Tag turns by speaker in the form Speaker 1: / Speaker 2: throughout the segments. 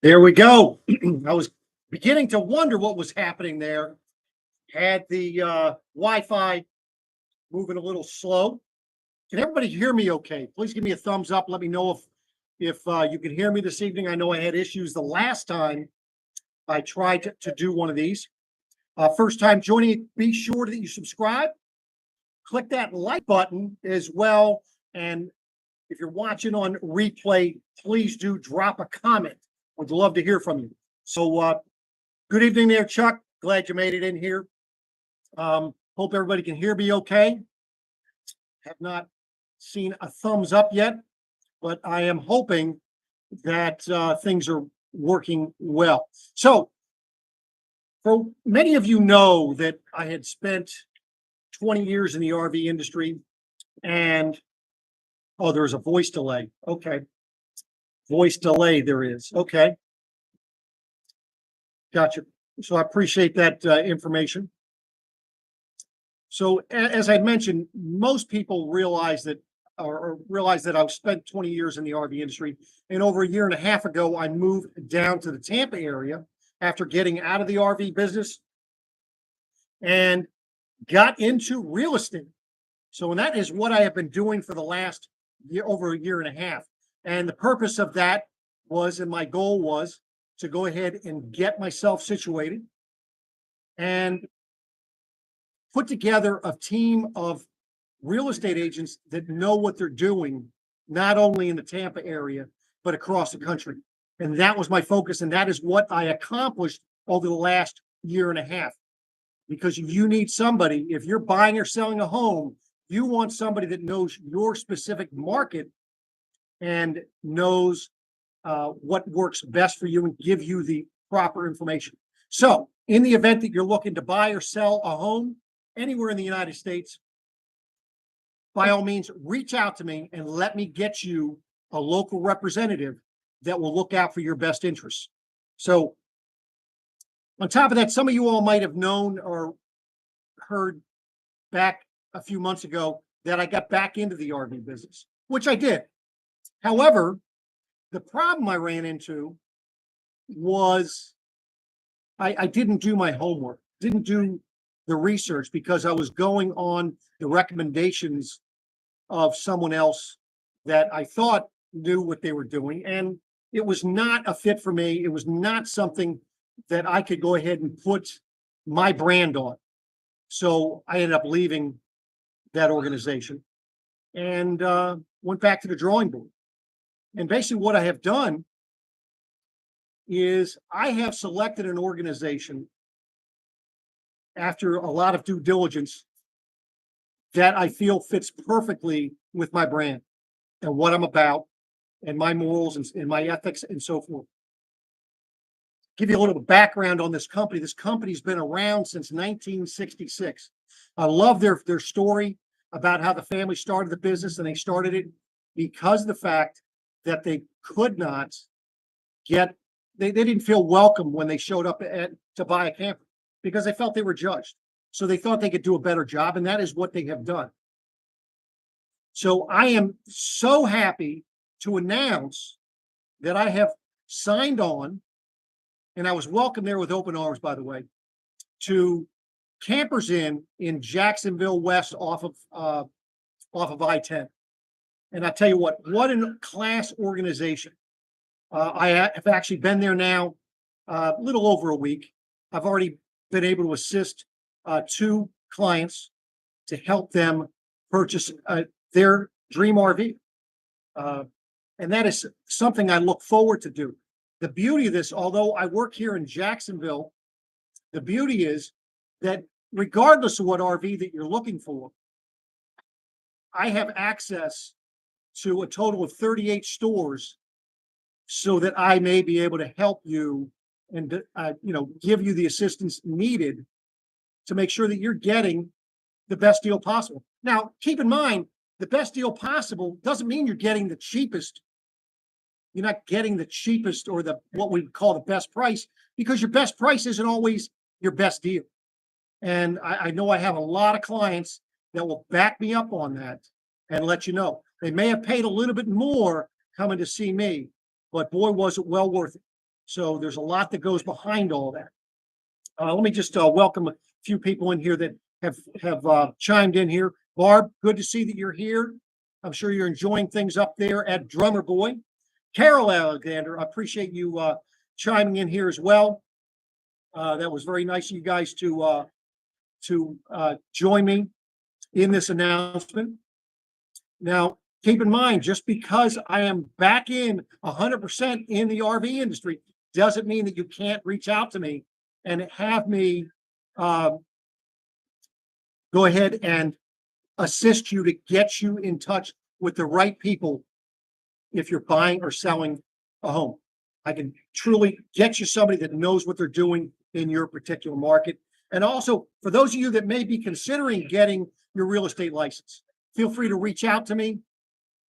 Speaker 1: There we go. I was beginning to wonder what was happening there. Had the Wi-Fi moving a little slow. Can everybody hear me okay? Please give me a thumbs up. Let me know if you can hear me this evening. I know I had issues the last time I tried to do one of these. First time joining, be sure that you subscribe. Click that like button as well. And if you're watching on replay, please do drop a comment. Would love to hear from you. So good evening there, Chuck. Glad you made it in here. Hope everybody can hear me okay. Have not seen a thumbs up yet, but I am hoping that things are working well. So for many of you know that I had spent 20 years in the RV industry, and there's a voice delay. Okay. Voice delay there is. Okay. Gotcha. So I appreciate that information. So as I mentioned, most people realize that I've spent 20 years in the RV industry, and over a year and a half ago, I moved down to the Tampa area after getting out of the RV business and got into real estate. So, and that is what I have been doing for the last year, over a year and a half. And the purpose of that was, and my goal was, to go ahead and get myself situated and put together a team of real estate agents that know what they're doing, not only in the Tampa area, but across the country. And that was my focus. And that is what I accomplished over the last year and a half. Because you need somebody, if you're buying or selling a home, you want somebody that knows your specific market and knows what works best for you and give you the proper information. So in the event that you're looking to buy or sell a home anywhere in the United States, by all means, reach out to me and let me get you a local representative that will look out for your best interests. So on top of that, some of you all might have known or heard back a few months ago that I got back into the RV business, which I did. However, the problem I ran into was I didn't do my homework, didn't do the research, because I was going on the recommendations of someone else that I thought knew what they were doing. And it was not a fit for me. It was not something that I could go ahead and put my brand on. So I ended up leaving that organization and went back to the drawing board. And basically what I have done is I have selected an organization after a lot of due diligence that I feel fits perfectly with my brand and what I'm about and my morals and my ethics and so forth. Give you a little background on this company. This company's been around since 1966. I love their story about how the family started the business, and they started it because of the fact that they could not get, they didn't feel welcome when they showed up to buy a camper because they felt they were judged. So they thought they could do a better job, and that is what they have done. So I am so happy to announce that I have signed on, and I was welcomed there with open arms, by the way, to Campers Inn in Jacksonville West off of I-10. And I tell you what a class organization. I have actually been there now a little over a week. I've already been able to assist 2 clients to help them purchase their dream RV. And that is something I look forward to do. The beauty of this, although I work here in Jacksonville, the beauty is that regardless of what RV that you're looking for, I have access to a total of 38 stores so that I may be able to help you and give you the assistance needed to make sure that you're getting the best deal possible. Now, keep in mind, the best deal possible doesn't mean you're getting the cheapest. You're not getting the cheapest or what we call the best price, because your best price isn't always your best deal. And I know I have a lot of clients that will back me up on that and let you know. They may have paid a little bit more coming to see me, but boy, was it well worth it. So there's a lot that goes behind all that. Let me just welcome a few people in here that have chimed in here. Barb, good to see that you're here. I'm sure you're enjoying things up there at Drummer Boy. Carol Alexander, I appreciate you chiming in here as well. That was very nice of you guys to join me in this announcement. Now, keep in mind, just because I am back in 100% in the RV industry doesn't mean that you can't reach out to me and have me go ahead and assist you to get you in touch with the right people if you're buying or selling a home. I can truly get you somebody that knows what they're doing in your particular market. And also, for those of you that may be considering getting your real estate license, feel free to reach out to me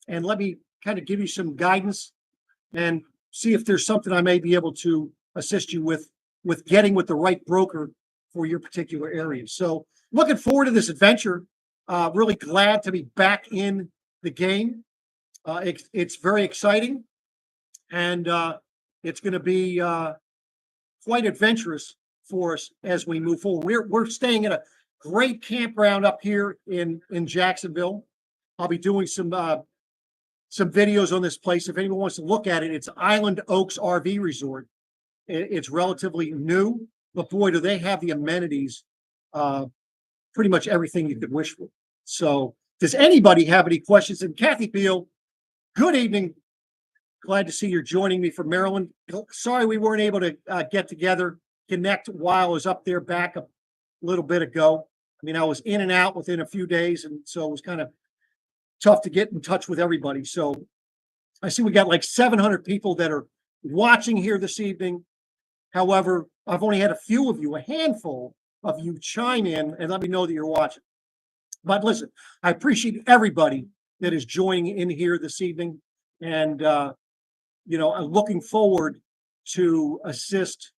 Speaker 1: and let me kind of give you some guidance and see if there's something I may be able to assist you with getting with the right broker for your particular area. So looking forward to this adventure. Really glad to be back in the game. It's very exciting, and it's going to be quite adventurous for us as we move forward. We're staying at a great campground up here in Jacksonville. I'll be doing some videos on this place. If anyone wants to look at it, it's Island Oaks RV Resort. It's relatively new, but boy, do they have the amenities, pretty much everything you could wish for. So does anybody have any questions? And Kathy Beal, good evening. Glad to see you're joining me from Maryland. Sorry we weren't able to get together, connect while I was up there back a little bit ago. I mean, I was in and out within a few days, and so it was kind of tough to get in touch with everybody. So I see we got like 700 people that are watching here this evening. However, I've only had a few of you, a handful of you chime in and let me know that you're watching. But listen, I appreciate everybody that is joining in here this evening. And, you know, I'm looking forward to assist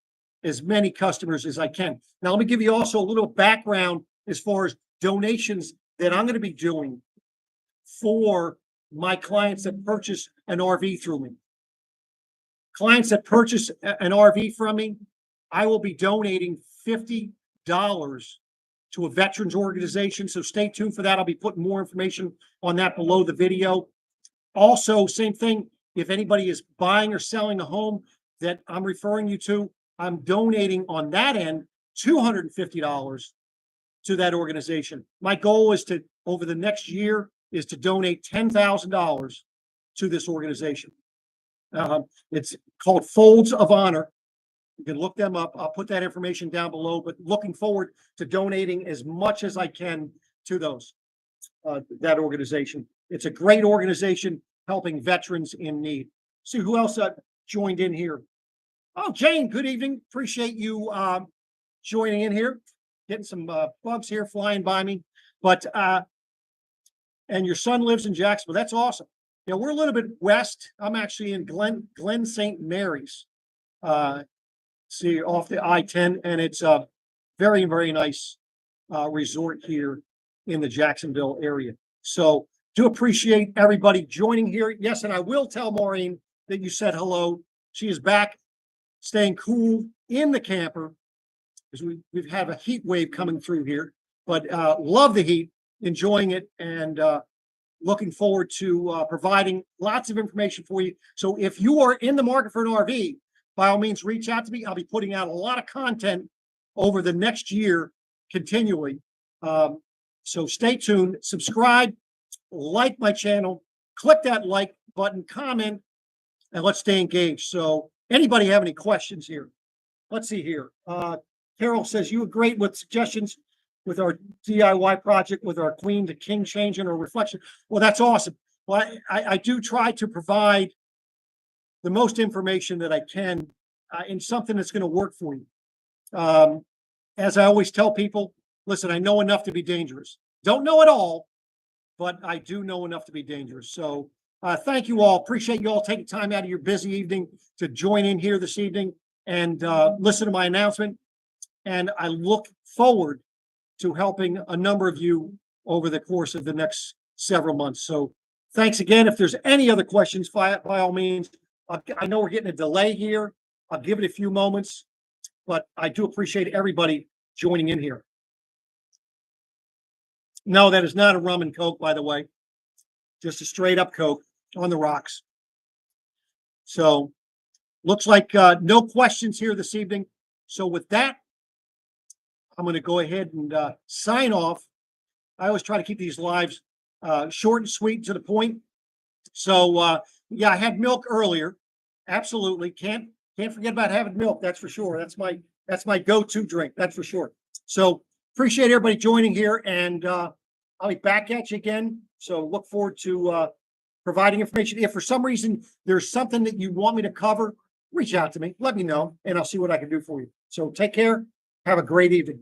Speaker 1: as many customers as I can. Now, let me give you also a little background as far as donations that I'm going to be doing for my clients that purchase an RV through me. Clients that purchase an RV from me, I will be donating $50 to a veterans organization. So stay tuned for that. I'll be putting more information on that below the video. Also, same thing, if anybody is buying or selling a home that I'm referring you to, I'm donating on that end $250 to that organization. My goal is to, over the next year, is to donate $10,000 to this organization. It's called Folds of Honor. You can look them up. I'll put that information down below, but looking forward to donating as much as I can to those, that organization. It's a great organization helping veterans in need. See who else joined in here. Oh, Jane, good evening. Appreciate you joining in here. Getting some bugs here flying by me. But, and your son lives in Jacksonville. That's awesome. You know, we're a little bit west. I'm actually in Glen St. Mary's. See, off the I-10, and it's a very, very nice resort here in the Jacksonville area. So do appreciate everybody joining here. Yes, and I will tell Maureen that you said hello. She is back, staying cool in the camper, because we've had a heat wave coming through here, but love the heat, enjoying it, and looking forward to providing lots of information for you. So if you are in the market for an RV, by all means, reach out to me. I'll be putting out a lot of content over the next year continually. So stay tuned, subscribe, like my channel, click that like button, comment, and let's stay engaged. So anybody have any questions here? Let's see here. Carol says, you were great with suggestions with our DIY project with our queen to king changing or reflection. Well, that's awesome. Well, I do try to provide the most information that I can in something that's going to work for you. As I always tell people, listen, I know enough to be dangerous. Don't know it all, but I do know enough to be dangerous. So thank you all. Appreciate you all taking time out of your busy evening to join in here this evening and listen to my announcement. And I look forward to helping a number of you over the course of the next several months. So thanks again. If there's any other questions, by all means, I know we're getting a delay here. I'll give it a few moments, but I do appreciate everybody joining in here. No, that is not a rum and Coke, by the way. Just a straight up Coke on the rocks. So looks like no questions here this evening. So with that, I'm going to go ahead and sign off. I always try to keep these lives short and sweet to the point. So yeah, I had milk earlier. Absolutely. Can't forget about having milk. That's for sure. That's my go-to drink. That's for sure. So appreciate everybody joining here, and I'll be back at you again. So look forward to providing information. If for some reason there's something that you want me to cover, reach out to me. Let me know, and I'll see what I can do for you. So take care. Have a great evening.